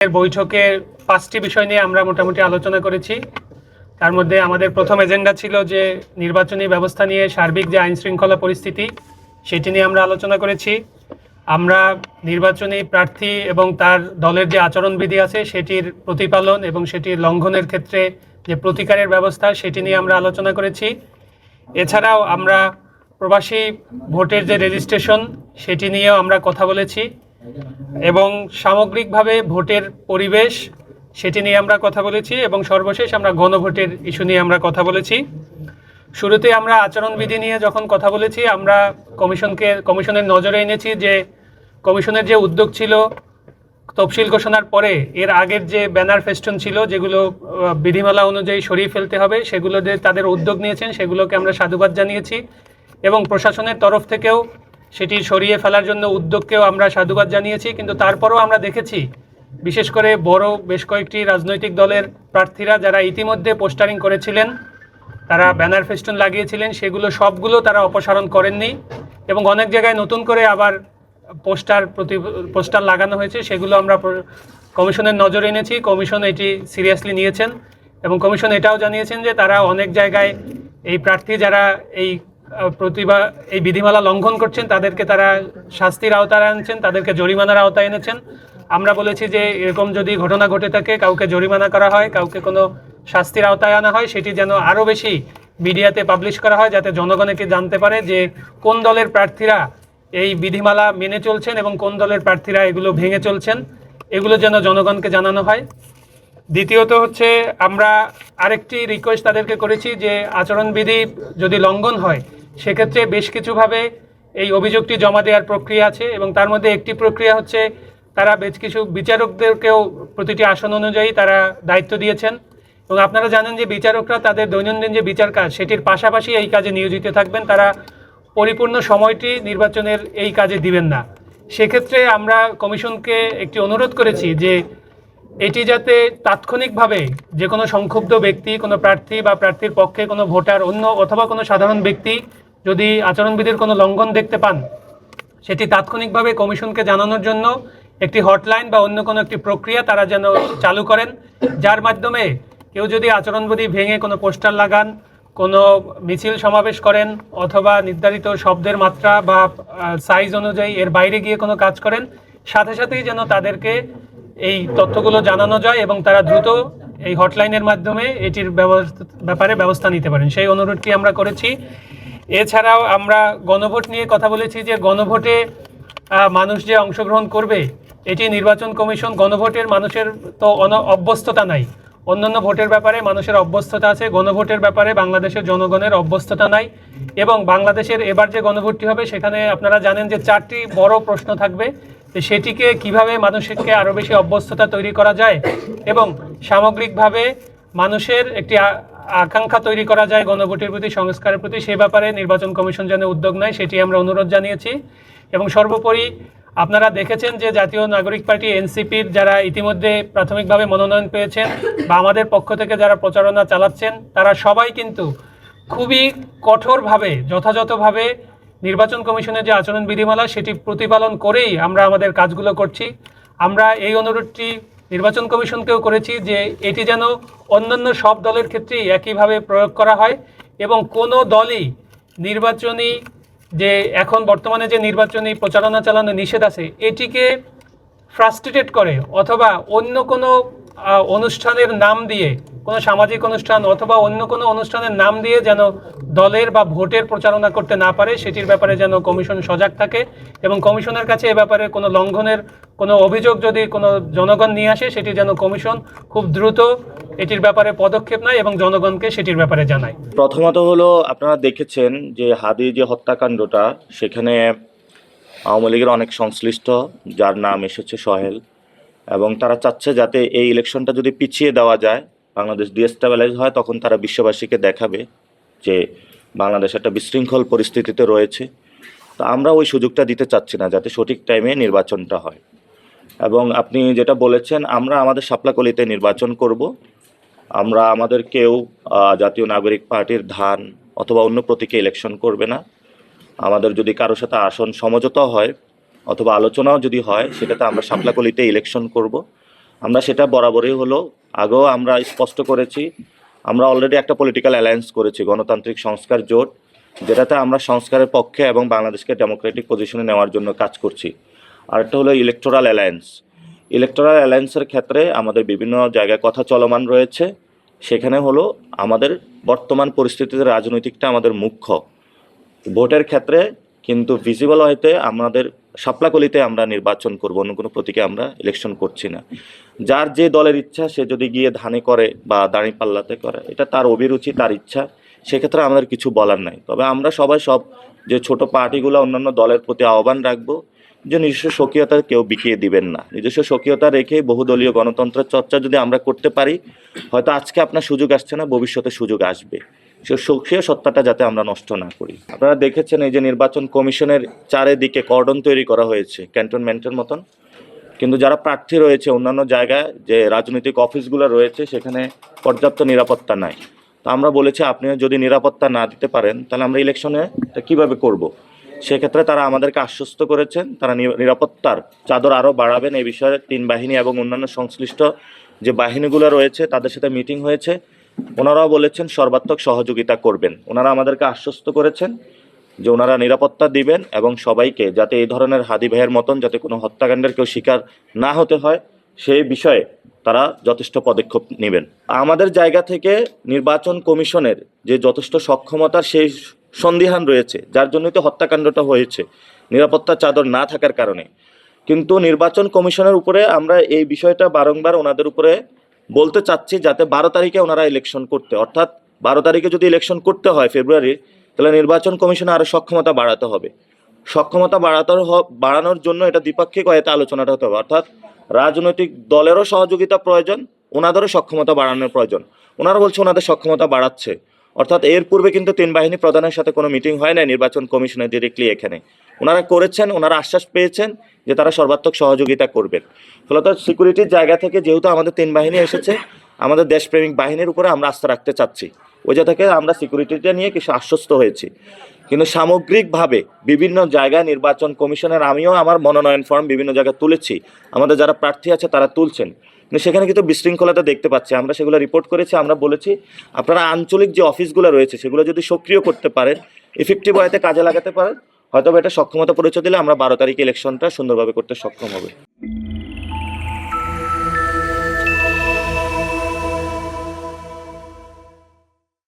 বৈঠকে 5টি বিষয় নিয়ে আমরা মোটামুটি আলোচনা করেছি। তার মধ্যে আমাদের প্রথম এজেন্ডা ছিল যে নির্বাচনী ব্যবস্থা নিয়ে সার্বিক যে আইন শৃঙ্খলা পরিস্থিতি সেটি নিয়ে আমরা আলোচনা করেছি। আমরা নির্বাচনী প্রার্থী এবং তার দলের যে আচরণবিধি আছে সেটির প্রতিপালন এবং সেটির লঙ্ঘনের ক্ষেত্রে যে প্রতিকারের ব্যবস্থা সেটি নিয়ে আমরা আলোচনা করেছি। এছাড়াও আমরা প্রবাসী ভোটের যে রেজিস্ট্রেশন সেটি নিয়েও আমরা কথা বলেছি এবং সামগ্রিকভাবে ভোটের পরিবেশ সেটি নিয়ে আমরা কথা বলেছি এবং সর্বশেষ আমরা গণভোটের ইস্যু নিয়ে আমরা কথা বলেছি। শুরুতে আমরা আচরণবিধি নিয়ে যখন কথা বলেছি আমরা কমিশনের নজরে এনেছি যে কমিশনের যে উদ্যোগ ছিল তফসিল ঘোষণার পরে এর আগের যে ব্যানার ফেস্টুন ছিল যেগুলো বিধিমালা অনুযায়ী সরিয়ে ফেলতে হবে সেগুলো যে তাদের উদ্যোগ নিয়েছেন সেগুলোকে আমরা সাধুবাদ জানিয়েছি এবং প্রশাসনের তরফ থেকেও সেটি সরিয়ে ফেলার জন্য উদ্যোগকেও আমরা সাধুবাদ জানিয়েছি। কিন্তু তারপরও আমরা দেখেছি বিশেষ করে বড় বেশ কয়েকটি রাজনৈতিক দলের প্রার্থীরা যারা ইতিমধ্যে পোস্টারিং করেছিলেন, তারা ব্যানার ফেস্টুন লাগিয়েছিলেন, সবগুলো তারা অপসারণ করেননি এবং অনেক জায়গায় নতুন করে আবার পোস্টার লাগানো হয়েছে। সেগুলো আমরা কমিশনের নজরে এনেছি। কমিশন এটি সিরিয়াসলি নিয়েছেন এবং কমিশন এটাও জানিয়েছেন যে তারা অনেক জায়গায় এই প্রার্থী যারা এই বিধিমালা লঙ্ঘন করছেন তাদেরকে তারা শাস্তির আওতায় আনছেন, তাদেরকে জরিমানার আওতায় এনেছেন। আমরা বলেছি যে এরকম যদি ঘটনা ঘটে থাকে, কাউকে জরিমানা করা হয়, কাউকে কোনো শাস্তির আওতায় আনা হয়, সেটি যেন আরও বেশি মিডিয়াতে পাবলিশ করা হয় যাতে জনগণকে জানতে পারে যে কোন দলের প্রার্থীরা এই বিধিমালা মেনে চলছেন এবং কোন দলের প্রার্থীরা এগুলো ভেঙে চলছেন, এগুলো যেন জনগণকে জানানো হয়। দ্বিতীয়ত হচ্ছে আমরা আরেকটি রিকোয়েস্ট তাদেরকে করেছি যে আচরণবিধি যদি লঙ্ঘন হয় সেক্ষেত্রে বেশ কিছুভাবে এই অভিযোগটি জমা দেওয়ার প্রক্রিয়া আছে এবং তার মধ্যে একটি প্রক্রিয়া হচ্ছে তারা বেশ কিছু বিচারকদেরকেও প্রতিটি আসন অনুযায়ী তারা দায়িত্ব দিয়েছেন এবং আপনারা জানেন যে বিচারকরা তাদের দৈনন্দিন যে বিচার কাজ সেটির পাশাপাশি এই কাজে নিয়োজিত থাকবেন, তারা পরিপূর্ণ সময়টি নির্বাচনের এই কাজে দিবেন না। সেক্ষেত্রে আমরা কমিশনকে একটি অনুরোধ করেছি যে এটি যাতে তাৎক্ষণিকভাবে যে কোনো সংক্ষুব্ধ ব্যক্তি, কোনো প্রার্থী বা প্রার্থীর পক্ষে কোনো ভোটার অন্য অথবা কোনো সাধারণ ব্যক্তি যদি আচরণবিধির কোনো লঙ্ঘন দেখতে পান সেটি তাৎক্ষণিকভাবে কমিশনকে জানানোর জন্য একটি হটলাইন বা অন্য কোনো একটি প্রক্রিয়া তারা যেন চালু করেন, যার মাধ্যমে কেউ যদি আচরণবিধি ভেঙে কোনো পোস্টার লাগান, কোনো মিছিল সমাবেশ করেন অথবা নির্ধারিত শব্দের মাত্রা বা সাইজ অনুযায়ী এর বাইরে গিয়ে কোনো কাজ করেন, সাথে সাথেই যেন তাদেরকে এই তথ্যগুলো জানানো যায় এবং তারা দ্রুত এই হটলাইনের মাধ্যমে এটির ব্যাপারে ব্যবস্থা নিতে পারেন, সেই অনুরোধটি আমরা করেছি। এছাড়াও আমরা গণভোট নিয়ে কথা বলেছি যে গণভোটে মানুষ যে অংশগ্রহণ করবে এটি নির্বাচন কমিশন, গণভোটের মানুষের তো অভ্যস্ততা নাই, অন্যান্য ভোটের ব্যাপারে মানুষের অভ্যস্ততা আছে, গণভোটের ব্যাপারে বাংলাদেশের জনগণের অভ্যস্ততা নাই এবং বাংলাদেশের এবার যে গণভোটটি হবে সেখানে আপনারা জানেন যে 4টি বড় প্রশ্ন থাকবে, সেটিকে কিভাবে মানুষকে আরও বেশি অভ্যস্ততা তৈরি করা যায় এবং সামগ্রিকভাবে মানুষের একটি আকাঙ্ক্ষা তৈরি করা যায় গণভোটের প্রতি, সংস্কারের প্রতি, সে ব্যাপারে নির্বাচন কমিশন যেন উদ্যোগ নেয় সেটি আমরা অনুরোধ জানিয়েছি। এবং সর্বোপরি আপনারা দেখেছেন যে জাতীয় নাগরিক পার্টি এনসিপির যারা ইতিমধ্যে প্রাথমিকভাবে মনোনয়ন পেয়েছেন বা আমাদের পক্ষ থেকে যারা প্রচারণা চালাচ্ছেন তারা সবাই কিন্তু খুবই কঠোরভাবে যথাযথভাবে নির্বাচন কমিশনের যে আচরণ বিধিমালা সেটি প্রতিপালন করেই আমরা আমাদের কাজগুলো করছি। আমরা এই অনুরোধটি নির্বাচন কমিশনকেও করেছি যে এটি যেন অন্যান্য সব দলের ক্ষেত্রেই একইভাবে প্রয়োগ করা হয় এবং কোনো দলই নির্বাচনী যে এখন বর্তমানে যে নির্বাচনী প্রচারণা চালানো নিষেধ আছে এটিকে ফ্রাস্ট্রেটেড করে অথবা অন্য কোনো অনুষ্ঠানের নাম দিয়ে, কোনো সামাজিক অনুষ্ঠান অথবা অন্য কোনো অনুষ্ঠানের নাম দিয়ে যেন দলের বা ভোটের প্রচারণা করতে না পারে সেটির ব্যাপারে যেন কমিশন সজাগ থাকে এবং কমিশনের কাছে এ ব্যাপারে কোনো লঙ্ঘনের কোনো অভিযোগ যদি কোনো জনগণ নিয়ে আসে সেটি যেন কমিশন খুব দ্রুত এটির ব্যাপারে পদক্ষেপ নেয় এবং জনগণকে সেটির ব্যাপারে জানায়। প্রথমত হলো আপনারা দেখেছেন যে হাদি যে হত্যাকাণ্ডটা সেখানে আওয়ামী লীগের অনেক সংশ্লিষ্ট যার নাম এসেছে সোহেল, এবং তারা চাচ্ছে যাতে এই ইলেকশনটা যদি পিছিয়ে দেওয়া যায়, বাংলাদেশ ডিস্টেবিলাইজ হয়, তখন তারা বিশ্ববাসীকে দেখাবে যে বাংলাদেশ একটা বিশৃঙ্খল পরিস্থিতিতে রয়েছে। তো আমরা ওই সুযোগটা দিতে চাচ্ছি না যাতে সঠিক টাইমে নির্বাচনটা হয়। এবং আপনি যেটা বলেছেন আমরা আমাদের শাপলাকলিতে নির্বাচন করব, আমরা আমাদের কেউ জাতীয় নাগরিক পার্টির ধান অথবা অন্য প্রতীকে ইলেকশন করবে না। আমাদের যদি কারোর সাথে আসন সমঝোতা হয় অথবা আলোচনাও যদি হয় সেটাতে আমরা শাপলাকলিতে ইলেকশন করব। আমরা সেটা বরাবরই হলো, আগেও আমরা স্পষ্ট করেছি। আমরা অলরেডি একটা পলিটিক্যাল অ্যালায়েন্স করেছি, গণতান্ত্রিক সংস্কার জোট, যেটাতে আমরা সংস্কারের পক্ষে এবং বাংলাদেশকে ডেমোক্রেটিক পজিশনে নেওয়ার জন্য কাজ করছি। আরেকটা হলো ইলেকটোরাল অ্যালায়েন্স। ইলেকটোরাল অ্যালায়েন্সের ক্ষেত্রে আমাদের বিভিন্ন জায়গায় কথা চলমান রয়েছে। সেখানে হলো আমাদের বর্তমান পরিস্থিতিতে রাজনৈতিকটা আমাদের মুখ্য। ভোটের ক্ষেত্রে কিন্তু ভিজিবল হইতে আমাদের শাপলাকলিতে আমরা নির্বাচন করব, অন্য কোনো প্রতীকে আমরা ইলেকশন করছি না। যার যে দলের ইচ্ছা সে যদি গিয়ে ধানে করে বা দাঁড়িপাল্লাতে করে, এটা তার অভিরুচি, তার ইচ্ছা, সেক্ষেত্রে আমাদের কিছু বলার নাই। তবে আমরা সবাই সব যে ছোট পার্টিগুলো অন্যান্য দলের প্রতি আহ্বান রাখবো যে নিজস্ব স্বকীয়তা কেউ বিকিয়ে দিবেন না। নিজস্ব স্বকীয়তা রেখে বহুদলীয় গণতন্ত্রের চর্চা যদি আমরা করতে পারি, হয়তো আজকে আপনার সুযোগ আসছে না, ভবিষ্যতে সুযোগ আসবে। সে স্বকীয় সত্তাটা যাতে আমরা নষ্ট না করি। আপনারা দেখেছেন এই যে নির্বাচন কমিশনের চারিদিকে কর্ডন তৈরি করা হয়েছে ক্যান্টনমেন্টের মতন, কিন্তু যারা প্রার্থী রয়েছে অন্যান্য জায়গায় যে রাজনৈতিক অফিসগুলো রয়েছে সেখানে পর্যাপ্ত নিরাপত্তা নাই। তো আমরা বলেছি আপনি যদি নিরাপত্তা না দিতে পারেন তাহলে আমরা ইলেকশনে কিভাবে করব। সেক্ষেত্রে তারা আমাদেরকে আশ্বস্ত করেছেন তারা নিরাপত্তার চাদর আরও বাড়াবেন। এই বিষয়ে তিন বাহিনী এবং অন্যান্য সংশ্লিষ্ট যে বাহিনীগুলো রয়েছে তাদের সাথে মিটিং হয়েছে, ওনারাও বলেছেন সর্বাত্মক সহযোগিতা করবেন। ওনারা আমাদেরকে আশ্বস্ত করেছেন যে ওনারা নিরাপত্তা দিবেন এবং সবাইকে যাতে এই ধরনের হাদি ভাইয়ের মতন যাতে কোনো হত্যাকাণ্ডের কেউ শিকার না হতে হয় সেই বিষয়ে তারা যথেষ্ট পদক্ষেপ নেবেন। আমাদের জায়গা থেকে নির্বাচন কমিশনের যে যথেষ্ট সক্ষমতার সেই সন্দিহান রয়েছে, যার জন্যই তো হত্যাকাণ্ডটা হয়েছে, নিরাপত্তার চাদর না থাকার কারণে। কিন্তু নির্বাচন কমিশনের উপরে আমরা এই বিষয়টা বারংবার ওনাদের উপরে বলতে চাচ্ছি যাতে 12 তারিখে ওনারা ইলেকশন করতে, অর্থাৎ 12 তারিখে যদি ইলেকশন করতে হয় ফেব্রুয়ারির, তাহলে নির্বাচন কমিশনে আরও সক্ষমতা বাড়াতে হবে। সক্ষমতা বাড়ানোর জন্য এটা দ্বিপাক্ষিক হয়তো আলোচনাটা হতে হবে, অর্থাৎ রাজনৈতিক দলেরও সহযোগিতা প্রয়োজন, ওনাদেরও সক্ষমতা বাড়ানোর প্রয়োজন। ওনারা বলছে ওনাদের সক্ষমতা বাড়াচ্ছে, অর্থাৎ এর পূর্বে কিন্তু তিন বাহিনী প্রধানের সাথে কোনো মিটিং হয় না নির্বাচন কমিশনে ডিরেক্টলি। এখানে ওনারা করেছেন, ওনারা আশ্বাস পেয়েছেন যে তারা সর্বাত্মক সহযোগিতা করবেন। ফলত সিকিউরিটির জায়গা থেকে যেহেতু আমাদের তিন বাহিনী এসেছে, আমাদের দেশপ্রেমিক বাহিনীর উপরে আমরা আস্থা রাখতে চাচ্ছি। ওই জায়গা থেকে আমরা সিকিউরিটিটা নিয়ে কিছু আশ্বস্ত হয়েছি। কিন্তু সামগ্রিকভাবে বিভিন্ন জায়গায় নির্বাচন কমিশনের আমিও আমার মনোনয়ন ফর্ম বিভিন্ন জায়গায় তুলেছি, আমাদের যারা প্রার্থী আছে তারা তুলছেন, কিন্তু সেখানে কিন্তু বিশৃঙ্খলতা দেখতে পাচ্ছি। আমরা সেগুলো রিপোর্ট করেছি। আমরা বলেছি আপনারা আঞ্চলিক যে অফিসগুলো রয়েছে সেগুলো যদি সক্রিয় করতে পারেন, ইফেক্টিভ ওয়েতে কাজে লাগাতে পারেন, হয়তো এটা সক্ষমতা পরিচয় দিলে আমরা 12 তারিখে ইলেকশনটা সুন্দরভাবে করতে সক্ষম হবে।